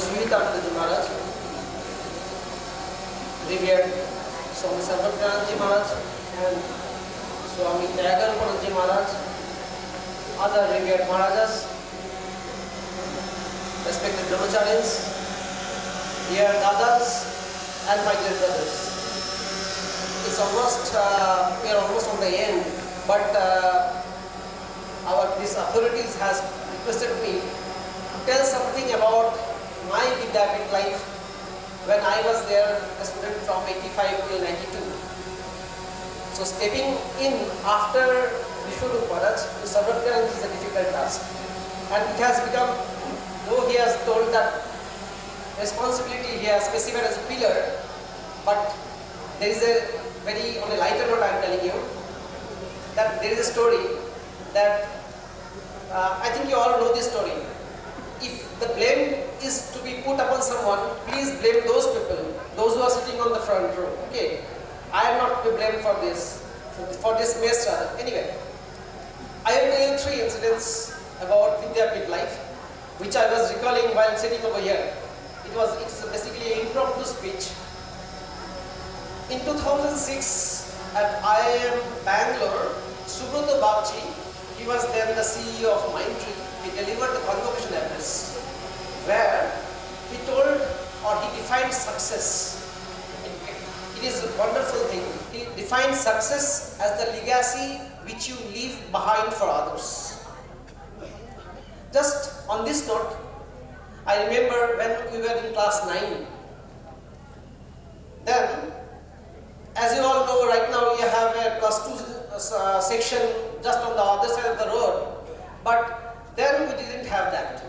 Vidyapith Maharaj, revered Swami Maharaj and Swami Deoghar Maharaj, other revered Maharajas, respected brahmacharis, dear dadas, and my dear brothers. It's almost we are almost on the end, but these authorities has requested me to tell something about my Vidyapith life when I was there, a student from 85 till 92. So stepping in after Vishnu Maharaj to Sarvatyanand is a difficult task, and it has become, though he has told that responsibility he has specified as a pillar, but there is a very, on a lighter note I am telling you, that there is a story that I think you all know this story. If the blame is to be put upon someone, please blame those people, those who are sitting on the front row. Okay, I am not to be blamed for this mess rather. Anyway, I will tell you 3 incidents about Vidyapith life, which I was recalling while sitting over here. It's basically an impromptu speech. In 2006, at IIM Bangalore, Subrata Bagchi, he was then the CEO of Mindtree, he delivered the convocation address, where he told or he defined success. It is a wonderful thing. He defined success as the legacy which you leave behind for others. Just on this note, I remember when we were in class 9. Then, as you all know, right now we have a +2 section just on the other side of the road, but then we didn't have that.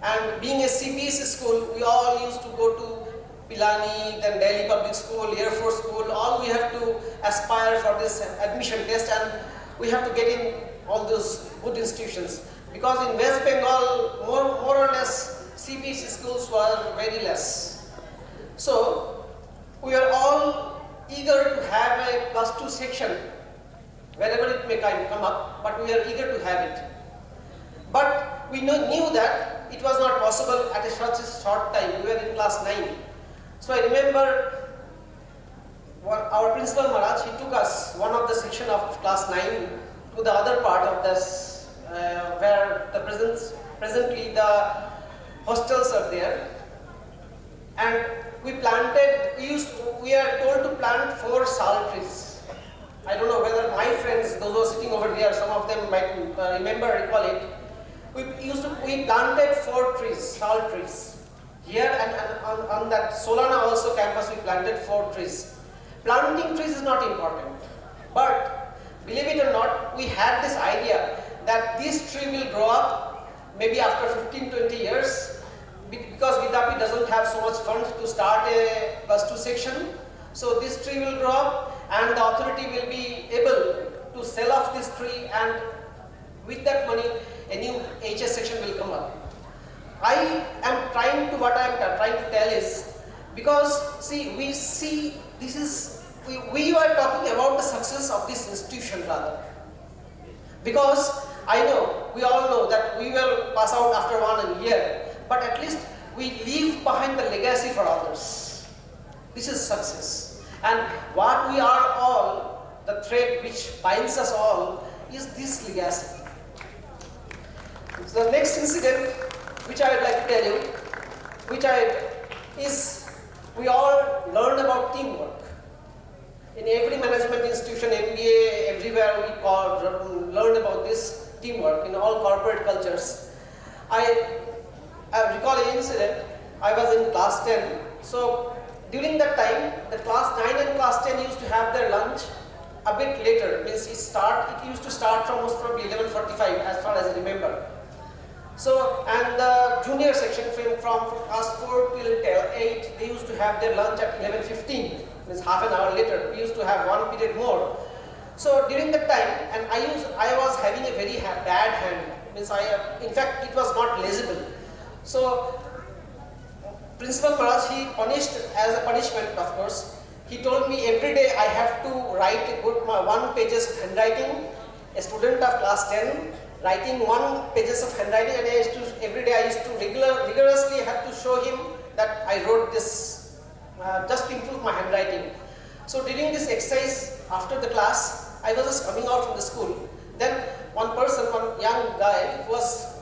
And being a CBSE school, we all used to go to Pilani, then Delhi Public School, Air Force School. All we have to aspire for this admission test, and we have to get in all those good institutions. Because in West Bengal, more or less, CBSE schools were very less. So, we are all eager to have a +2 section, wherever it may come up, but we are eager to have it. But we knew that it was not possible at such a short time. We were in class 9. So I remember our principal Maharaj, he took us, one of the section of class 9, to the other part of this, where presently the hostels are there, and we are told to plant 4 sal trees. I don't know whether my friends, those who are sitting over there, some of them might recall it. We planted 4 trees, sal trees. Here and on that Solana also campus, we planted 4 trees. Planting trees is not important, but believe it or not, we had this idea that this tree will grow up maybe after 15-20 years, because Vidyapith doesn't have so much funds to start a +2 section. So this tree will grow up and the authority will be able to sell off this tree, and with that money a new HS section will come up. What I am trying to tell is, because we were talking about the success of this institution rather. Because I know, we all know that we will pass out after 1 year, but at least we leave behind the legacy for others. This is success. And what we are all, the thread which binds us all, is this legacy. So the next incident which I would like to tell you, is we all learn about teamwork. In every management institution, MBA, everywhere we learn about this teamwork in all corporate cultures. I recall an incident. I was in class 10. So during that time, the class 9 and class 10 used to have their lunch a bit later. Means it used to start from most probably 11:45, as far as I remember. So, and the junior section from class 4 till 8, they used to have their lunch at 11:15. Means half an hour later. We used to have 1 period more. So during that time, and I was having a very bad hand. Means in fact, it was not legible. So Principal Maharaj, he punished, as a punishment of course, he told me every day I have to write a good 1 pages handwriting, a student of class 10, writing 1 pages of handwriting, and every day I used to rigorously have to show him that I wrote this just to improve my handwriting. So during this exercise after the class, I was just coming out from the school. Then one young guy who was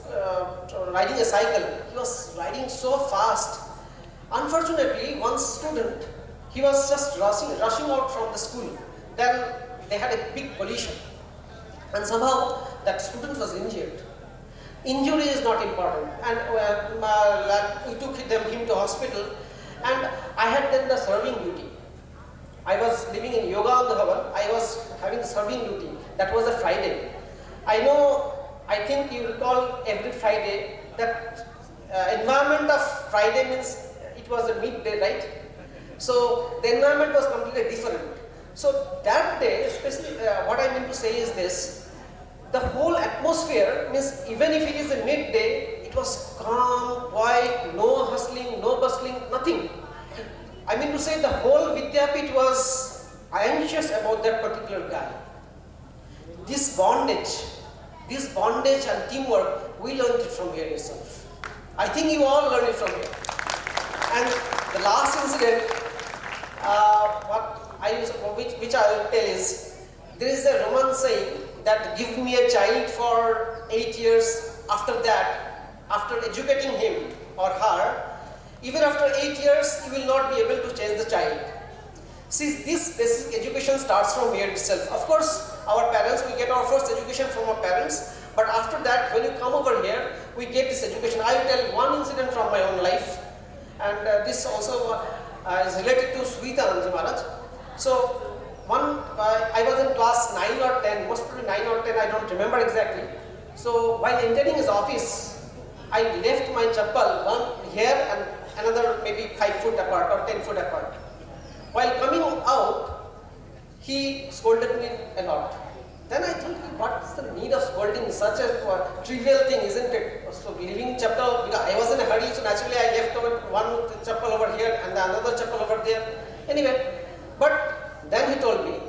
riding a cycle, he was riding so fast. Unfortunately, one student, he was just rushing out from the school. Then they had a big collision, and somehow that student was injured. Injury is not important, and we took him to hospital, and I had done the serving duty. I was living in Yoga on the Bhavan. I was having serving duty. That was a Friday. I think you recall every Friday that environment of Friday means it was a midday, right? So the environment was completely different. So that day, especially what I mean to say is this: the whole atmosphere means even if it is a midday, it was calm, quiet, no hustling, no bustling, nothing. I mean to say the whole Vidyapith was anxious about that particular guy. This bondage and teamwork, we learned it from here itself. I think you all learned it from here. And the last incident, which I will tell is, there is a Roman saying that give me a child for 8 years, after that, after educating him or her, even after 8 years, you will not be able to change the child. See, this basic education starts from here itself. Of course, our parents, we get our first education from our parents, but after that, when you come over here, we get this education. I will tell one incident from my own life, and this also is related to Vidyapith Maharaj. So, I was in class 9 or 10, most probably 9 or 10, I don't remember exactly. So, while entering his office, I left my chappal, one here and another maybe 5 foot apart or 10 foot apart. While coming out, he scolded me a lot. Then I thought, what's the need of scolding? Such a trivial thing, isn't it? So leaving chappal, because I was in a hurry, so naturally I left one chappal over here and another chappal over there. Anyway, but then he told me,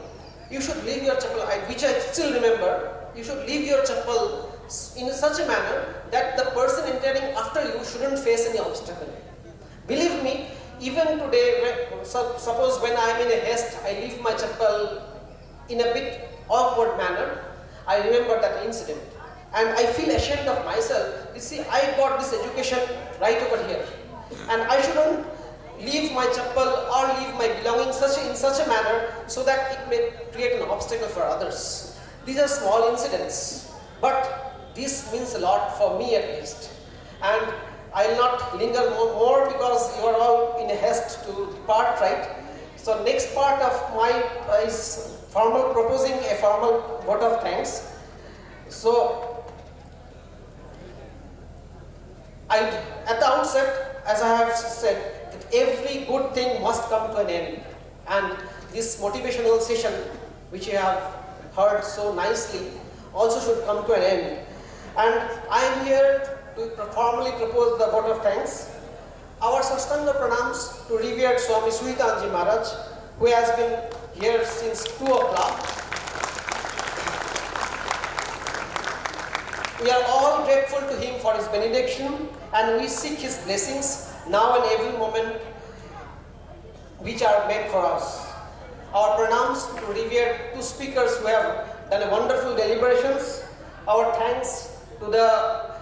you should leave your chappal, which I still remember, you should leave your chappal in such a manner that the person entering after you shouldn't face any obstacle. Believe me, even today, suppose when I am in a haste, I leave my chappal in a bit awkward manner, I remember that incident. And I feel ashamed of myself. You see, I got this education right over here. And I shouldn't leave my chappal or leave my belongings in such a manner so that it may create an obstacle for others. These are small incidents, but this means a lot for me at least. And I will not linger more because you are all in a haste to depart, right? So next part of my is proposing a formal vote of thanks. So at the outset, as I have said, that every good thing must come to an end. And this motivational session, which you have heard so nicely, also should come to an end. And I am here to formally propose the vote of thanks. Our Sastanga pranams to revered Swami Vidyapith Maharaj, who has been here since 2 o'clock. We are all grateful to him for his benediction, and we seek his blessings now and every moment which are meant for us. Our pranams to revered 2 speakers who have done a wonderful deliberations. Our thanks to the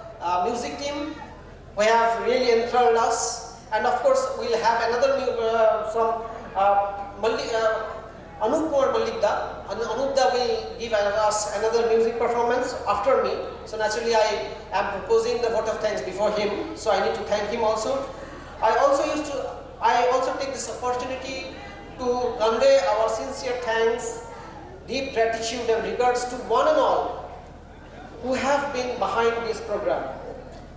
music team who have really enthralled us, and of course we'll have another Anup Malikda. Anupda will give us another music performance after me. So naturally I am proposing the vote of thanks before him, so I need to thank him also. I also take this opportunity to convey our sincere thanks, deep gratitude and regards to one and all who have been behind this program,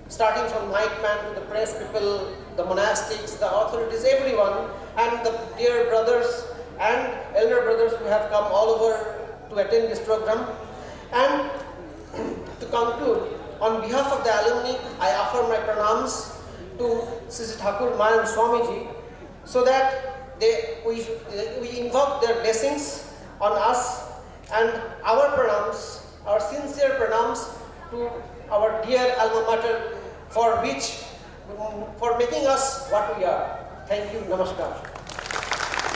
starting from mic man to the press people, the monastics, the authorities, everyone, and the dear brothers and elder brothers who have come all over to attend this program. And to conclude, on behalf of the alumni, I offer my pranams to Sri Thakur Mayan Swamiji, so that we invoke their blessings on us, and our pranams, our sincere pranams to our dear alma mater, for making us what we are. Thank you. Namaskar.